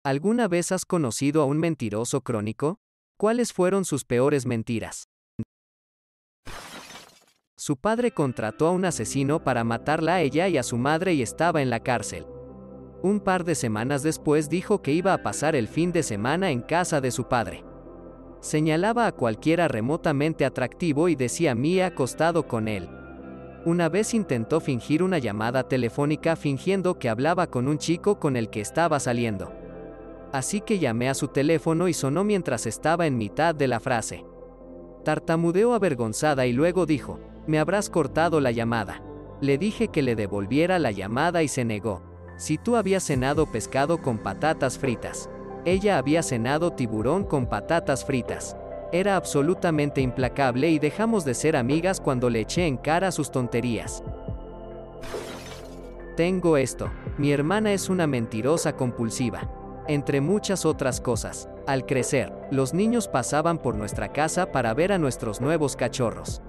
¿Alguna vez has conocido a un mentiroso crónico? ¿Cuáles fueron sus peores mentiras? Su padre contrató a un asesino para matarla a ella y a su madre y estaba en la cárcel. Un par de semanas después dijo que iba a pasar el fin de semana en casa de su padre. Señalaba a cualquiera remotamente atractivo y decía me he acostado con él. Una vez intentó fingir una llamada telefónica fingiendo que hablaba con un chico con el que estaba saliendo. Así que llamé a su teléfono y sonó mientras estaba en mitad de la frase. Tartamudeó avergonzada y luego dijo, me habrás cortado la llamada. Le dije que le devolviera la llamada y se negó. Si tú habías cenado pescado con patatas fritas. Ella había cenado tiburón con patatas fritas. Era absolutamente implacable y dejamos de ser amigas cuando le eché en cara sus tonterías. Tengo esto. Mi hermana es una mentirosa compulsiva. Entre muchas otras cosas. Al crecer, los niños pasaban por nuestra casa para ver a nuestros nuevos cachorros.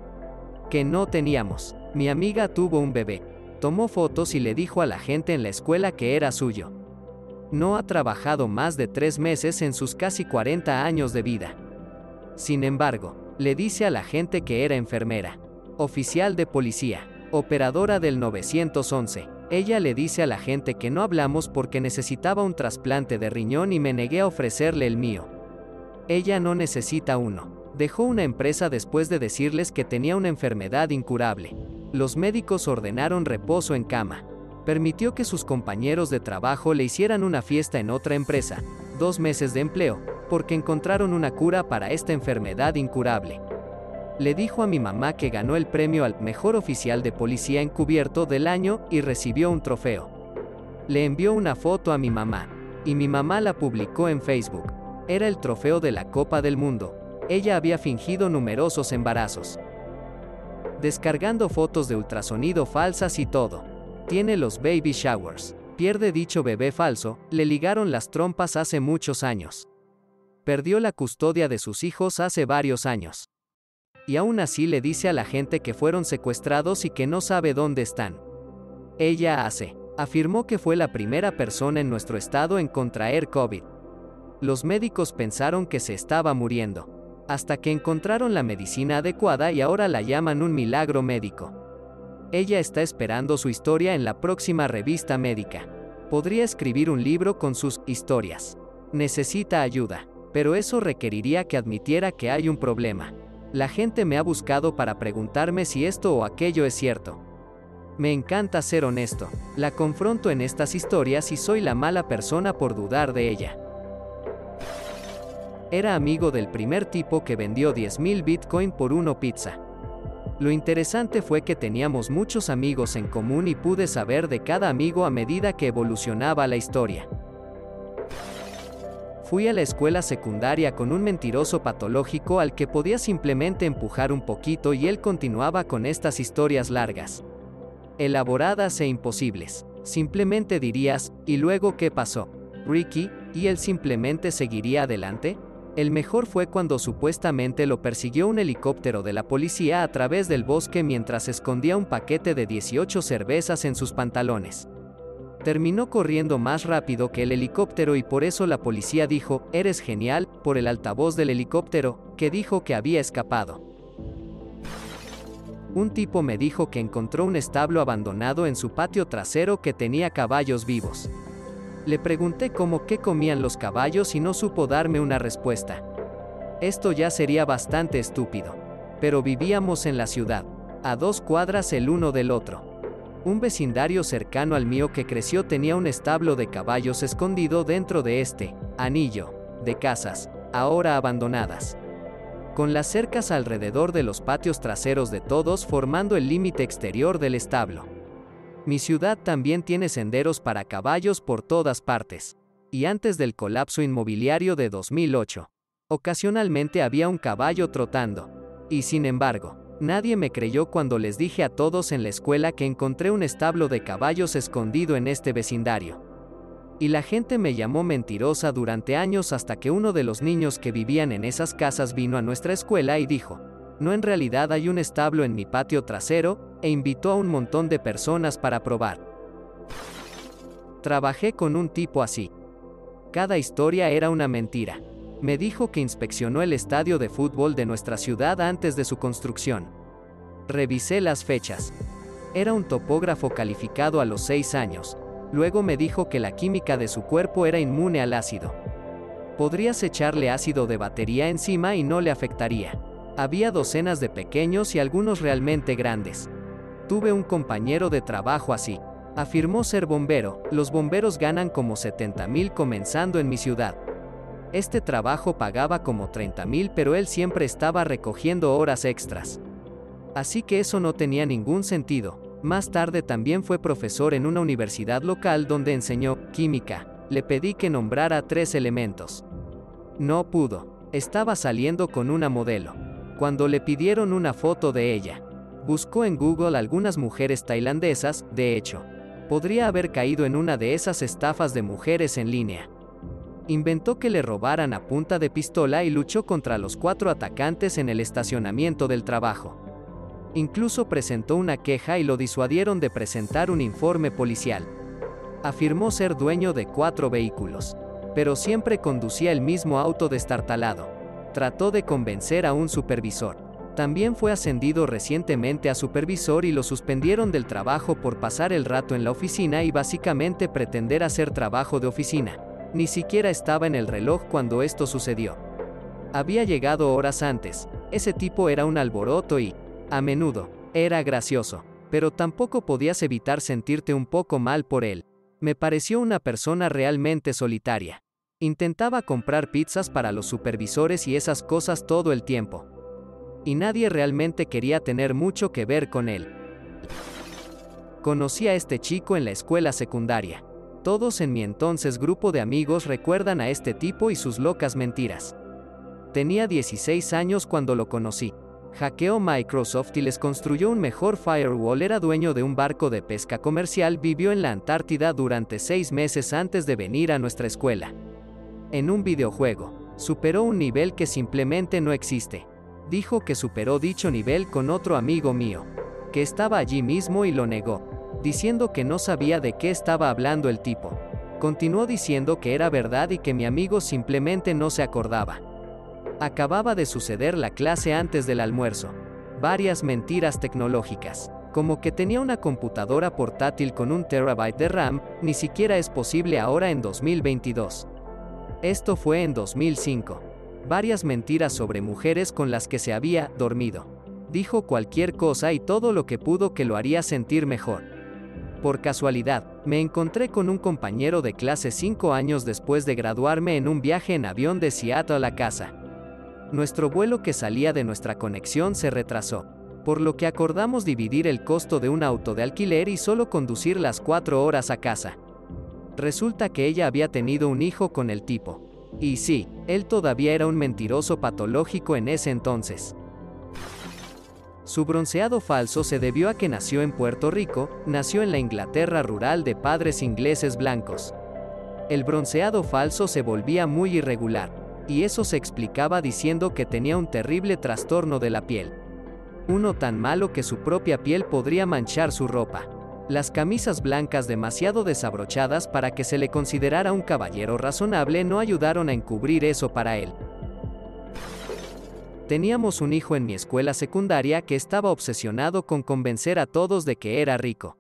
Que no teníamos. Mi amiga tuvo un bebé. Tomó fotos y le dijo a la gente en la escuela que era suyo. No ha trabajado más de 3 meses en sus casi 40 años de vida. Sin embargo, le dice a la gente que era enfermera, oficial de policía, operadora del 911. Ella le dice a la gente que no hablamos porque necesitaba un trasplante de riñón y me negué a ofrecerle el mío. Ella no necesita uno. Dejó una empresa después de decirles que tenía una enfermedad incurable. Los médicos ordenaron reposo en cama. Permitió que sus compañeros de trabajo le hicieran una fiesta en otra empresa, 2 meses de empleo, porque encontraron una cura para esta enfermedad incurable. Le dijo a mi mamá que ganó el premio al mejor oficial de policía encubierto del año y recibió un trofeo. Le envió una foto a mi mamá, y mi mamá la publicó en Facebook. Era el trofeo de la Copa del Mundo. Ella había fingido numerosos embarazos. Descargando fotos de ultrasonido falsas y todo. Tiene los baby showers. Pierde dicho bebé falso, le ligaron las trompas hace muchos años. Perdió la custodia de sus hijos hace varios años. Y aún así le dice a la gente que fueron secuestrados y que no sabe dónde están. Ella afirmó que fue la primera persona en nuestro estado en contraer COVID. Los médicos pensaron que se estaba muriendo, hasta que encontraron la medicina adecuada y ahora la llaman un milagro médico. Ella está esperando su historia en la próxima revista médica. Podría escribir un libro con sus historias. Necesita ayuda, pero eso requeriría que admitiera que hay un problema. La gente me ha buscado para preguntarme si esto o aquello es cierto. Me encanta ser honesto. La confronto en estas historias y soy la mala persona por dudar de ella. Era amigo del primer tipo que vendió 10,000 Bitcoin por 1 pizza. Lo interesante fue que teníamos muchos amigos en común y pude saber de cada amigo a medida que evolucionaba la historia. Fui a la escuela secundaria con un mentiroso patológico al que podía simplemente empujar un poquito y él continuaba con estas historias largas, elaboradas e imposibles. Simplemente dirías, ¿y luego qué pasó, Ricky? ¿Y él simplemente seguiría adelante? El mejor fue cuando supuestamente lo persiguió un helicóptero de la policía a través del bosque mientras escondía un paquete de 18 cervezas en sus pantalones. Terminó corriendo más rápido que el helicóptero y por eso la policía dijo, «Eres genial», por el altavoz del helicóptero, que dijo que había escapado. Un tipo me dijo que encontró un establo abandonado en su patio trasero que tenía caballos vivos. Le pregunté qué comían los caballos y no supo darme una respuesta. Esto ya sería bastante estúpido. Pero vivíamos en la ciudad, a 2 cuadras el uno del otro. Un vecindario cercano al mío que creció tenía un establo de caballos escondido dentro de este anillo de casas, ahora abandonadas, con las cercas alrededor de los patios traseros de todos formando el límite exterior del establo. Mi ciudad también tiene senderos para caballos por todas partes. Y antes del colapso inmobiliario de 2008, ocasionalmente había un caballo trotando. Y sin embargo, nadie me creyó cuando les dije a todos en la escuela que encontré un establo de caballos escondido en este vecindario. Y la gente me llamó mentirosa durante años hasta que uno de los niños que vivían en esas casas vino a nuestra escuela y dijo, «No, en realidad hay un establo en mi patio trasero», e invitó a un montón de personas para probar. Trabajé con un tipo así. Cada historia era una mentira. Me dijo que inspeccionó el estadio de fútbol de nuestra ciudad antes de su construcción. Revisé las fechas. Era un topógrafo calificado a los 6 años. Luego me dijo que la química de su cuerpo era inmune al ácido. Podrías echarle ácido de batería encima y no le afectaría. Había docenas de pequeños y algunos realmente grandes. Tuve un compañero de trabajo así. Afirmó ser bombero. Los bomberos ganan como 70,000 comenzando en mi ciudad. Este trabajo pagaba como 30,000, pero él siempre estaba recogiendo horas extras. Así que eso no tenía ningún sentido. Más tarde también fue profesor en una universidad local donde enseñó química. Le pedí que nombrara 3 elementos. No pudo. Estaba saliendo con una modelo. Cuando le pidieron una foto de ella, buscó en Google algunas mujeres tailandesas. De hecho, podría haber caído en una de esas estafas de mujeres en línea. Inventó que le robaran a punta de pistola y luchó contra los 4 atacantes en el estacionamiento del trabajo. Incluso presentó una queja y lo disuadieron de presentar un informe policial. Afirmó ser dueño de 4 vehículos, pero siempre conducía el mismo auto destartalado. Trató de convencer a un supervisor. También fue ascendido recientemente a supervisor y lo suspendieron del trabajo por pasar el rato en la oficina y básicamente pretender hacer trabajo de oficina. Ni siquiera estaba en el reloj cuando esto sucedió. Había llegado horas antes. Ese tipo era un alboroto y, a menudo, era gracioso, pero tampoco podías evitar sentirte un poco mal por él. Me pareció una persona realmente solitaria. Intentaba comprar pizzas para los supervisores y esas cosas todo el tiempo. Y nadie realmente quería tener mucho que ver con él. Conocí a este chico en la escuela secundaria. Todos en mi entonces grupo de amigos recuerdan a este tipo y sus locas mentiras. Tenía 16 años cuando lo conocí. Hackeó Microsoft y les construyó un mejor firewall. Era dueño de un barco de pesca comercial. Vivió en la Antártida durante 6 meses antes de venir a nuestra escuela. En un videojuego, superó un nivel que simplemente no existe. Dijo que superó dicho nivel con otro amigo mío, que estaba allí mismo y lo negó, diciendo que no sabía de qué estaba hablando el tipo. Continuó diciendo que era verdad y que mi amigo simplemente no se acordaba. Acababa de suceder la clase antes del almuerzo. Varias mentiras tecnológicas, como que tenía una computadora portátil con 1 terabyte de RAM, ni siquiera es posible ahora en 2022. Esto fue en 2005. Varias mentiras sobre mujeres con las que se había dormido. Dijo cualquier cosa y todo lo que pudo que lo haría sentir mejor. Por casualidad, me encontré con un compañero de clase 5 años después de graduarme en un viaje en avión de Seattle a casa. Nuestro vuelo que salía de nuestra conexión se retrasó, por lo que acordamos dividir el costo de un auto de alquiler y solo conducir las 4 horas a casa. Resulta que ella había tenido un hijo con el tipo. Y sí, él todavía era un mentiroso patológico en ese entonces. Su bronceado falso se debió a que nació en Puerto Rico. Nació en la Inglaterra rural de padres ingleses blancos. El bronceado falso se volvía muy irregular, y eso se explicaba diciendo que tenía un terrible trastorno de la piel. Uno tan malo que su propia piel podría manchar su ropa. Las camisas blancas demasiado desabrochadas para que se le considerara un caballero razonable no ayudaron a encubrir eso para él. Teníamos un hijo en mi escuela secundaria que estaba obsesionado con convencer a todos de que era rico.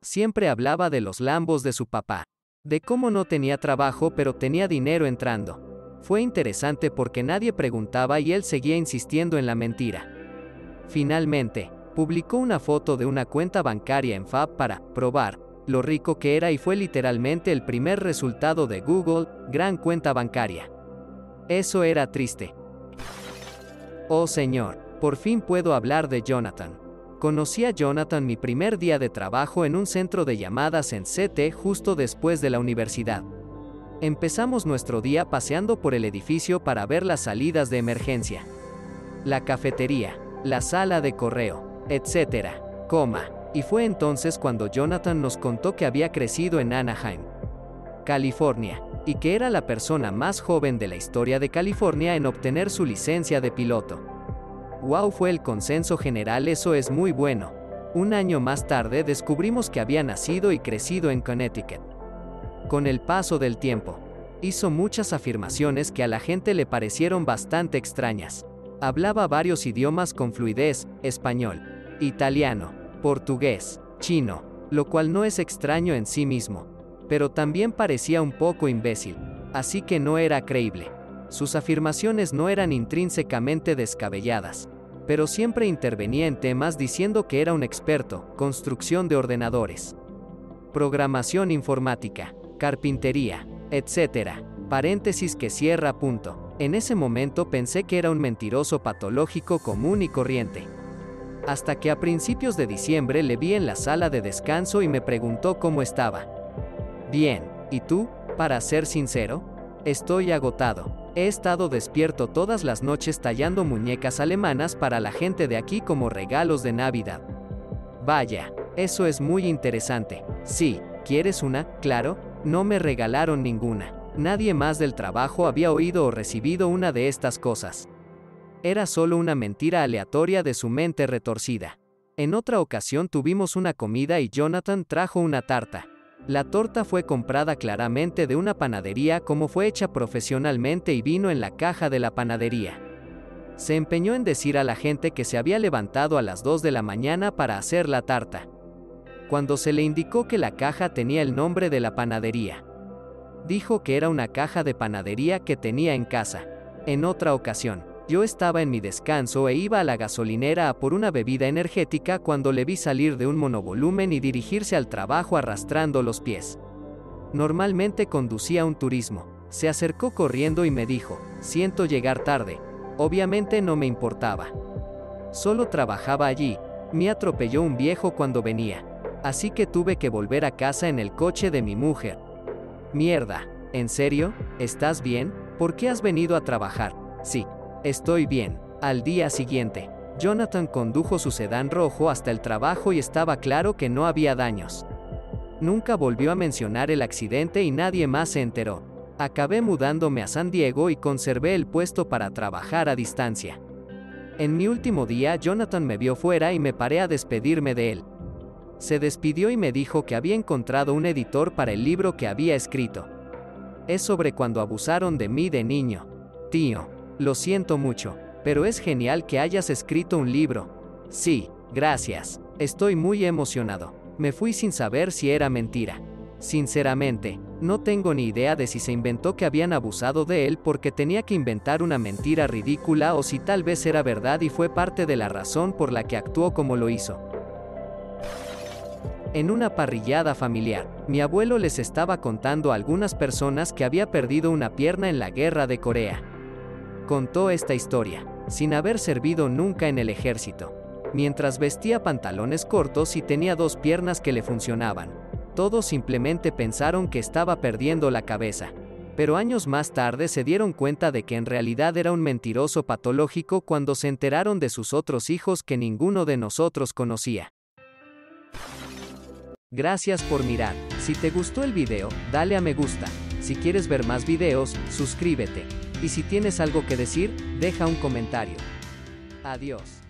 Siempre hablaba de los lambos de su papá, de cómo no tenía trabajo pero tenía dinero entrando. Fue interesante porque nadie preguntaba y él seguía insistiendo en la mentira. Finalmente, publicó una foto de una cuenta bancaria en Fab para probar lo rico que era y fue literalmente el primer resultado de Google, gran cuenta bancaria. Eso era triste. Oh señor, por fin puedo hablar de Jonathan. Conocí a Jonathan mi primer día de trabajo en un centro de llamadas en CT justo después de la universidad. Empezamos nuestro día paseando por el edificio para ver las salidas de emergencia, la cafetería, la sala de correo, etcétera, y fue entonces cuando Jonathan nos contó que había crecido en Anaheim, California, y que era la persona más joven de la historia de California en obtener su licencia de piloto. Wow, fue el consenso general, eso es muy bueno. Un año más tarde descubrimos que había nacido y crecido en Connecticut. Con el paso del tiempo, Hizo muchas afirmaciones que a la gente le parecieron bastante extrañas. Hablaba varios idiomas con fluidez: español, italiano, portugués, chino, lo cual no es extraño en sí mismo. Pero también parecía un poco imbécil, así que no era creíble. Sus afirmaciones no eran intrínsecamente descabelladas, pero siempre intervenía en temas diciendo que era un experto: construcción de ordenadores, programación informática, carpintería, etc. Paréntesis que cierra punto. En ese momento pensé que era un mentiroso patológico común y corriente. Hasta que a principios de diciembre le vi en la sala de descanso y me preguntó cómo estaba. Bien, ¿y tú? Para ser sincero, estoy agotado. He estado despierto todas las noches tallando muñecas alemanas para la gente de aquí como regalos de Navidad. Vaya, eso es muy interesante. Sí, ¿quieres una? Claro, no me regalaron ninguna. Nadie más del trabajo había oído o recibido una de estas cosas. Era solo una mentira aleatoria de su mente retorcida. En otra ocasión tuvimos una comida y Jonathan trajo una tarta. La torta fue comprada claramente de una panadería como fue hecha profesionalmente y vino en la caja de la panadería. Se empeñó en decir a la gente que se había levantado a las 2 de la mañana para hacer la tarta. Cuando se le indicó que la caja tenía el nombre de la panadería, dijo que era una caja de panadería que tenía en casa. En otra ocasión, yo estaba en mi descanso e iba a la gasolinera a por una bebida energética cuando le vi salir de un monovolumen y dirigirse al trabajo arrastrando los pies. Normalmente conducía un turismo. Se acercó corriendo y me dijo: siento llegar tarde. Obviamente no me importaba. Solo trabajaba allí. Me atropelló un viejo cuando venía. Así que tuve que volver a casa en el coche de mi mujer. Mierda, ¿en serio? ¿Estás bien? ¿Por qué has venido a trabajar? Sí, estoy bien. Al día siguiente, Jonathan condujo su sedán rojo hasta el trabajo y estaba claro que no había daños. Nunca volvió a mencionar el accidente y nadie más se enteró. Acabé mudándome a San Diego y conservé el puesto para trabajar a distancia. En mi último día, Jonathan me vio fuera y me paré a despedirme de él. Se despidió y me dijo que había encontrado un editor para el libro que había escrito. Es sobre cuando abusaron de mí de niño. Tío, lo siento mucho, pero es genial que hayas escrito un libro. Sí, gracias. Estoy muy emocionado. Me fui sin saber si era mentira. Sinceramente, no tengo ni idea de si se inventó que habían abusado de él porque tenía que inventar una mentira ridícula o si tal vez era verdad y fue parte de la razón por la que actuó como lo hizo. En una parrillada familiar, mi abuelo les estaba contando a algunas personas que había perdido una pierna en la guerra de Corea. Contó esta historia, sin haber servido nunca en el ejército. Mientras vestía pantalones cortos y tenía 2 piernas que le funcionaban. Todos simplemente pensaron que estaba perdiendo la cabeza. Pero años más tarde se dieron cuenta de que en realidad era un mentiroso patológico cuando se enteraron de sus otros hijos que ninguno de nosotros conocía. Gracias por mirar. Si te gustó el video, dale a me gusta. Si quieres ver más videos, suscríbete. Y si tienes algo que decir, deja un comentario. Adiós.